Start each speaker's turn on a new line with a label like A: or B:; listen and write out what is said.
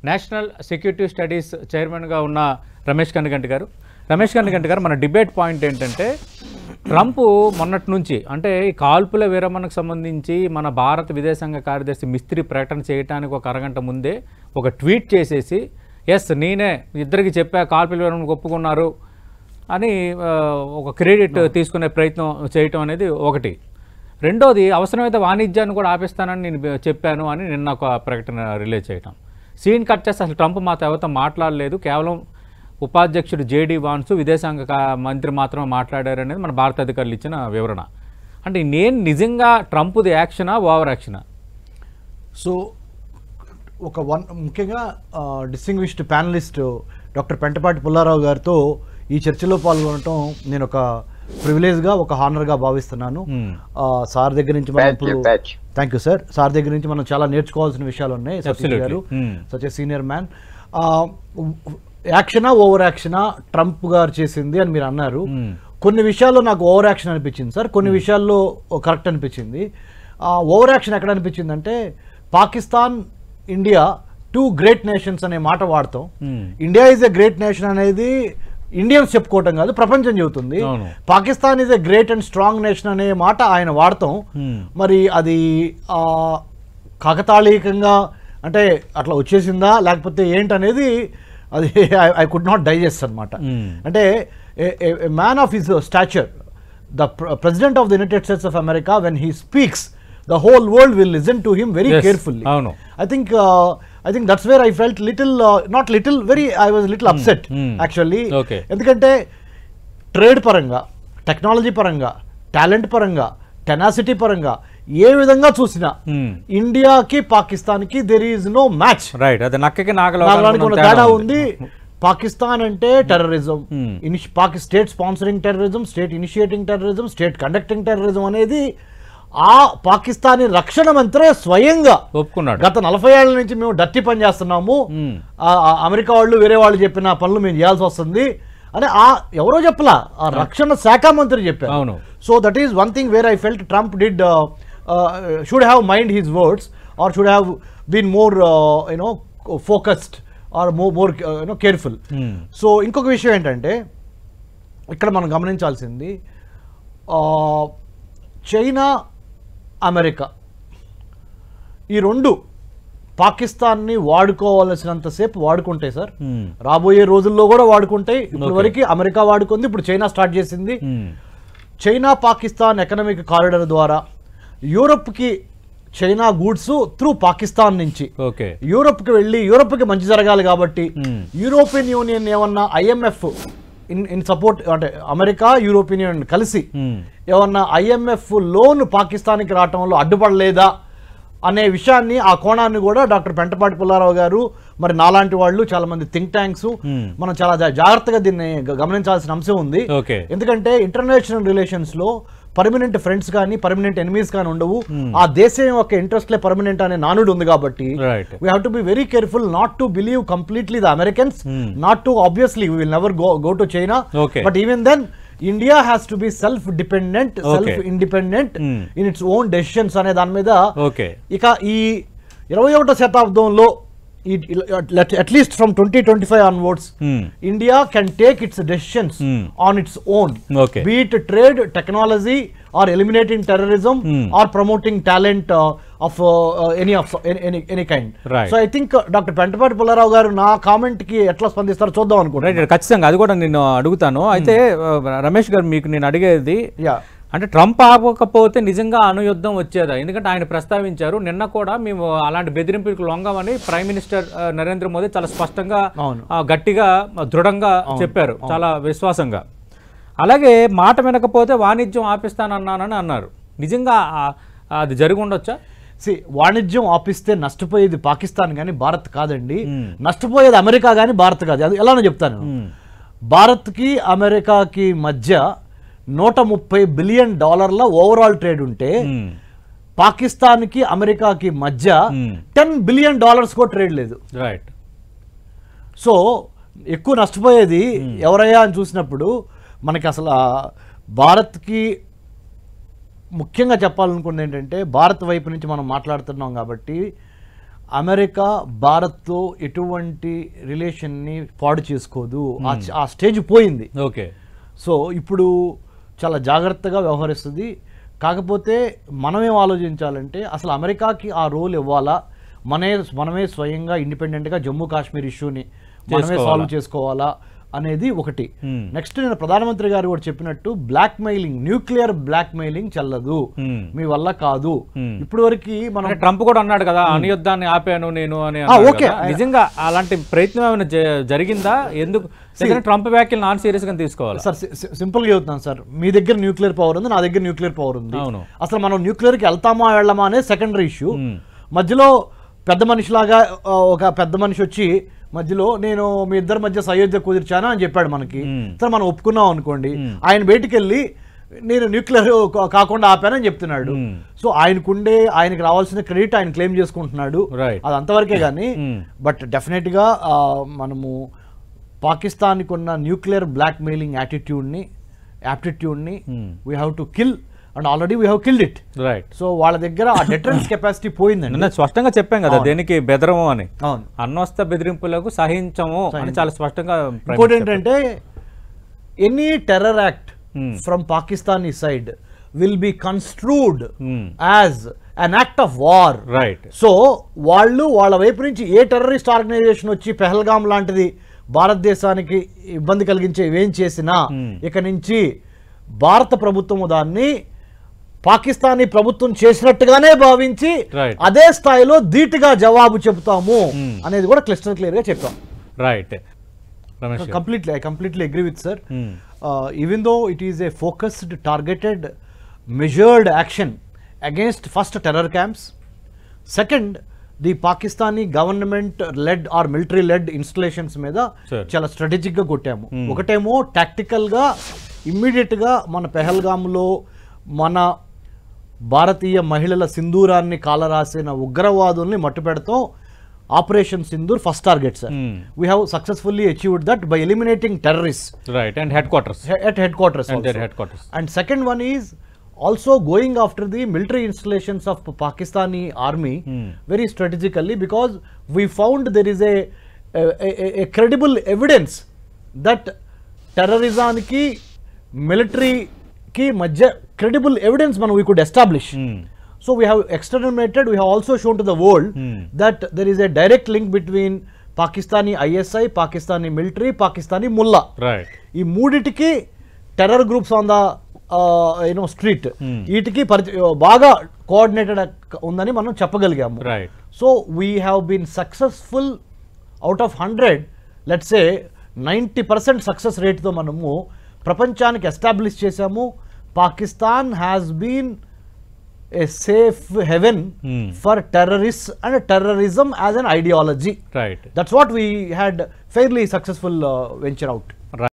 A: National security studies చైర్మన్గా ఉన్న రమేష్ కన్నిగంటి గారు. రమేష్ కన్నిగంటి గారు, మన డిబేట్ పాయింట్ ఏంటంటే ట్రంప్ మొన్నటి నుంచి అంటే ఈ కాల్పుల విరమణకు సంబంధించి మన భారత విదేశాంగ కార్యదర్శి మిస్త్రీ ప్రకటన చేయడానికి ఒక అరగంట ముందే ఒక ట్వీట్ చేసేసి నేనే ఇద్దరికి చెప్పా కాల్పుల విరమణకు ఒప్పుకున్నారు అని ఒక క్రెడిట్ తీసుకునే ప్రయత్నం చేయటం అనేది ఒకటి. రెండోది, అవసరమైతే వాణిజ్యాన్ని కూడా ఆపేస్తానని నేను చెప్పాను అని నిన్న ఒక ప్రకటన రిలీజ్ చేయటం. సీన్ కట్ చేస్తే అసలు ట్రంప్ మాతో ఎవరితో మాట్లాడలేదు, కేవలం ఉపాధ్యక్షుడు జేడీ వాన్స్ విదేశాంగ మంత్రి మాత్రమే మాట్లాడారు అనేది మన భారత అధికారులు ఇచ్చిన వివరణ. అంటే నేను నిజంగా ట్రంప్ది యాక్షనా ఓవర్ యాక్షనా?
B: సో ముఖ్యంగా distinguished panellist doctor Pentapati Pullarao గారితో ఈ చర్చలో పాల్గొనడం నేను ఒక ప్రివిలేజ్గా, ఒక హానర్గా భావిస్తున్నాను. సార్ దగ్గర నుంచి మనం ఇప్పుడు థ్యాంక్ యూ సార్, సార్ దగ్గర నుంచి మనం చాలా నేర్చుకోవాల్సిన విషయాలు ఉన్నాయి. సతీష్ గారు సచ్ ఏ సీనియర్ మ్యాన్. యాక్షనా ఓవర్ యాక్షనా ట్రంప్ గారు చేసింది అని మీరు అన్నారు. కొన్ని విషయాల్లో నాకు ఓవర్ యాక్షన్ అనిపించింది సార్, కొన్ని విషయాల్లో కరెక్ట్ అనిపించింది. ఓవర్ యాక్షన్ ఎక్కడ అనిపించింది అంటే, Pakistan India two great nations అనే మాట వాడతాం. India is a great nation అనేది ఇండియన్స్ చెప్పుకోవటం కాదు, ప్రపంచం చెబుతుంది. Pakistan is a great and strong nation అనే మాట ఆయన వాడతాం. మరి అది కాకతాళీయంగా అంటే అట్లా వచ్చేసిందా లేకపోతే ఏంటనేది అది ఐ కుడ్ నాట్ డైజెస్ట్ అనమాట. అంటే man of his స్టాచర్, the president of the United states of America, when he speaks the whole world will listen to him very carefully. I think that's where I felt little not little, very I was little upset actually. ఎందుకంటే trade పరంగా, technology పరంగా, talent పరంగా, tenacity పరంగా ఏ విధంగా చూసినా ఇండియాకి పాకిస్తాన్కి there is no match.
A: Right, అది నక్కకి నాగలానికి
B: ఉన్న తేడా ఉంది. పాకిస్తాన్ అంటే terrorism, state sponsoring terrorism, state initiating terrorism, state conducting terrorism అనేది ఆ పాకిస్తానీ రక్షణ మంత్రి స్వయంగా ఒప్పుకున్నాడు. గత 40 ఏళ్ల నుంచి మేము డర్టీ పని చేస్తున్నాము, అమెరికా వాళ్ళు వేరే వాళ్ళు చెప్పిన పనులు మేము చేయాల్సి వస్తుంది అని ఎవరో చెప్పలా, ఆ రక్షణ శాఖ మంత్రి చెప్పారు. So that is one thing where I felt Trump did should have mind his words or should have been more focused or more careful. సో ఇంకొక విషయం ఏంటంటే ఇక్కడ మనం గమనించాల్సింది, చైనా అమెరికా ఈ రెండు పాకిస్తాన్ని వాడుకోవాల్సినంతసేపు వాడుకుంటాయి సార్, రాబోయే రోజుల్లో కూడా వాడుకుంటాయి. ఇప్పటి వరకు అమెరికా వాడుకుంది, ఇప్పుడు చైనా స్టార్ట్ చేసింది. చైనా పాకిస్తాన్ ఎకనామిక్ కారిడార్ ద్వారా యూరప్కి చైనా గూడ్స్ త్రూ పాకిస్తాన్ నుంచి యూరప్కి వెళ్ళి యూరప్కి మంచి జరగాలి కాబట్టి యూరోపియన్ యూనియన్ ఏమన్నా IMF ఇన్ సపోర్ట్ అంటే అమెరికా యూరోపియన్ యూనియన్ కలిసి ఏమన్నా IMF లోన్ పాకిస్తాన్కి రావటంలో అడ్డుపడలేదా అనే విషయాన్ని, ఆ కోణాన్ని కూడా డాక్టర్ పెంటపాటి పుల్లారావు గారు, మరి నాలాంటి వాళ్ళు, చాలా మంది థింక్ ట్యాంక్స్, మనం చాలా జాగ్రత్తగా దీన్ని గమనించాల్సిన అంశం ఉంది. ఎందుకంటే ఇంటర్నేషనల్ రిలేషన్స్ లో పర్మనెంట్ ఫ్రెండ్స్ కానీ పర్మనెంట్ ఎనిమీస్ కానీ ఉండవు. ఆ దేశం యొక్క ఇంట్రెస్ట్లే పర్మనెంట్ అనే నానుడు ఉంది కాబట్టి we have to be very careful not to believe completely the Americans, not to obviously we will never go to China, but even then India has to be self dependent, self independent in its own decisions అనే దాని మీద ఇక ఈ 21వ శతాబ్దంలో at least from 2025 onwards, India can take its decisions on its own, be it trade, technology, or eliminating terrorism, or promoting talent of any kind. So I think Dr. Pentapati Pullaravu garu na comment ki etla spandistaro chuddam anukuntunna.
A: ఖచ్చితంగా అది కూడా నేను అడుగుతాను. అయితే రమేష్ గారు, మీకు నేను అడిగేది అంటే ట్రంప్ ఆపకపోతే నిజంగా అణుయుద్ధం వచ్చేదా? ఎందుకంటే ఆయన ప్రస్తావించారు నిన్న కూడా, మేము అలాంటి బెదిరింపులకు లొంగమని ప్రైమ్ మినిస్టర్ నరేంద్ర మోదీ చాలా స్పష్టంగా, గట్టిగా, దృఢంగా చెప్పారు, చాలా విశ్వాసంగా. అలాగే మాట వినకపోతే వాణిజ్యం ఆపిస్తానన్నానని అన్నారు. నిజంగా అది జరిగి ఉండొచ్చా?
B: వాణిజ్యం ఆపిస్తే నష్టపోయేది పాకిస్తాన్ కానీ భారత్ కాదండి, నష్టపోయేది అమెరికా కానీ భారత్ కాదు. అది ఎలానో చెప్తాను. భారత్కి అమెరికాకి మధ్య $130 బిలియన్ ఓవరాల్ ట్రేడ్ ఉంటే, పాకిస్తాన్కి అమెరికాకి మధ్య $10 బిలియన్ కూడా ట్రేడ్ లేదు.
A: రైట్.
B: సో ఎక్కువ నష్టపోయేది ఎవరయ్యా అని చూసినప్పుడు మనకి అసలు భారత్కి ముఖ్యంగా చెప్పాలనుకున్నది ఏంటంటే, భారత్ వైపు నుంచి మనం మాట్లాడుతున్నాం కాబట్టి అమెరికా భారత్తో ఎటువంటి రిలేషన్ని పాడు చేసుకోదు, ఆ స్టేజ్ పోయింది.
A: ఓకే.
B: సో ఇప్పుడు చాలా జాగ్రత్తగా వ్యవహరిస్తుంది. కాకపోతే మనమేం ఆలోచించాలంటే అసలు అమెరికాకి ఆ రోల్ ఇవ్వాలా, మనమే స్వయంగా ఇండిపెండెంట్గా జమ్మూ కాశ్మీర్ ఇష్యూని మనమే సాల్వ్ చేసుకోవాలా అనేది ఒకటి. నెక్స్ట్ నేను ప్రధానమంత్రి గారు కూడా చెప్పినట్టు blackmailing, nuclear black mailing చెల్లదు, మీ వల్ల కాదు. ఇప్పుడు వరకు మనం
A: ట్రంప్ కూడా అన్నాడు కదా అణుయుద్ధాన్ని ఆపాను నేను అని.
B: ఓకే,
A: నిజంగా అలాంటి ప్రయత్నం ఏమైనా జరిగిందా? ఎందుకు ట్రంప్ వ్యాఖ్యలు నాన్ సీరియస్ గా తీసుకోవాలి?
B: సార్ సింపుల్ గా చెప్తున్నాను సార్, మీ దగ్గర న్యూక్లియర్ పవర్ ఉంది, నా దగ్గర న్యూక్లియర్ పవర్ ఉంది.
A: అవును.
B: అసలు మనం న్యూక్లియర్కి వెళ్తామా వెళ్ళమా అనేది సెకండరీ ఇష్యూ. మధ్యలో పెద్ద మనిషిలాగా ఒక పెద్ద మనిషి వచ్చి మధ్యలో నేను మీ ఇద్దరి మధ్య సయోధ్య కుదిర్చాను అని చెప్పాడు మనకి. సరే మనం ఒప్పుకున్నాం అనుకోండి, ఆయన బయటికి వెళ్ళి నేను న్యూక్లియర్ కాకుండా ఆపానని చెప్తున్నాడు. సో ఆయనకి రావాల్సిన క్రెడిట్ ఆయన క్లెయిమ్ చేసుకుంటున్నాడు, అది అంతవరకే కానీ. బట్ డెఫినెట్ గా మనము పాకిస్తాన్కి ఉన్న న్యూక్లియర్ బ్లాక్ మెయిలింగ్ యాప్టిట్యూడ్ని we have to kill, and already we have killed it.
A: Right.
B: So వాళ్ళ దగ్గర ఆ డెటరెన్స్ కెపాసిటీ పోయిందండి.
A: నేను స్పష్టంగా చెప్పాం కదా దేనికి బెదరము అని.
B: అవును,
A: అణ్వస్త్ర బెదిరింపులకు సహించము అని చాలా స్పష్టంగా.
B: ఇంకోటి ఏంటంటే any terror act from Pakistani side will be construed as an act of war.
A: Right.
B: So వాళ్ళ వైపు నుంచి ఏ టెర్రరిస్ట్ ఆర్గనైజేషన్ వచ్చి పెహల్గాం లాంటిది భారతదేశానికి ఇబ్బంది కలిగించే ఏం చేసినా ఇక నుంచి భారత ప్రభుత్వము దాన్ని పాకిస్తానీ ప్రభుత్వం చేసినట్టుగానే భావించి అదే స్థాయిలో ధీటుగా జవాబు చెబుతాము అనేది కూడా క్లిస్టర్ క్లియర్ గా చెప్పాం.
A: Right.
B: I completely agree with sir. Even though it is a focused, targeted, measured action against first terror camps, second the Pakistani government led or military led installations మీద చాలా స్ట్రాటజిక్ గా కొట్టాము. ఒకటేమో టాక్టికల్ గా immediate గా మన పెహల్గాంలో మన భారతీయ మహిళల సింధూరాన్ని కాలరాసిన ఉగ్రవాదుల్ని మట్టుపెడతాం. Operation Sindoor first target sir. We have successfully achieved that by eliminating terrorists.
A: Right, and headquarters.
B: At headquarters
A: and
B: also.
A: their headquarters.
B: And second one is also going after the military installations of Pakistani army very strategically, because we found there is a credible evidence that terrorism ki military ki madhya credible evidence we could establish. So we have exterminated, we have also shown to the world that there is a direct link between Pakistani ISI, Pakistani military, Pakistani mullah.
A: Right.
B: ఈ మూడిటికి terror groups on the street వీటికి బాగా coordinated ఉందని మనం చెప్పగలిగాము.
A: Right.
B: So we have been successful out of 100, let's say 90% success రేట్తో మనము ప్రపంచానికి ఎస్టాబ్లిష్ చేశాము. Pakistan has been a safe haven for terrorists and terrorism as an ideology.
A: Right.
B: That's what we had fairly successful venture out.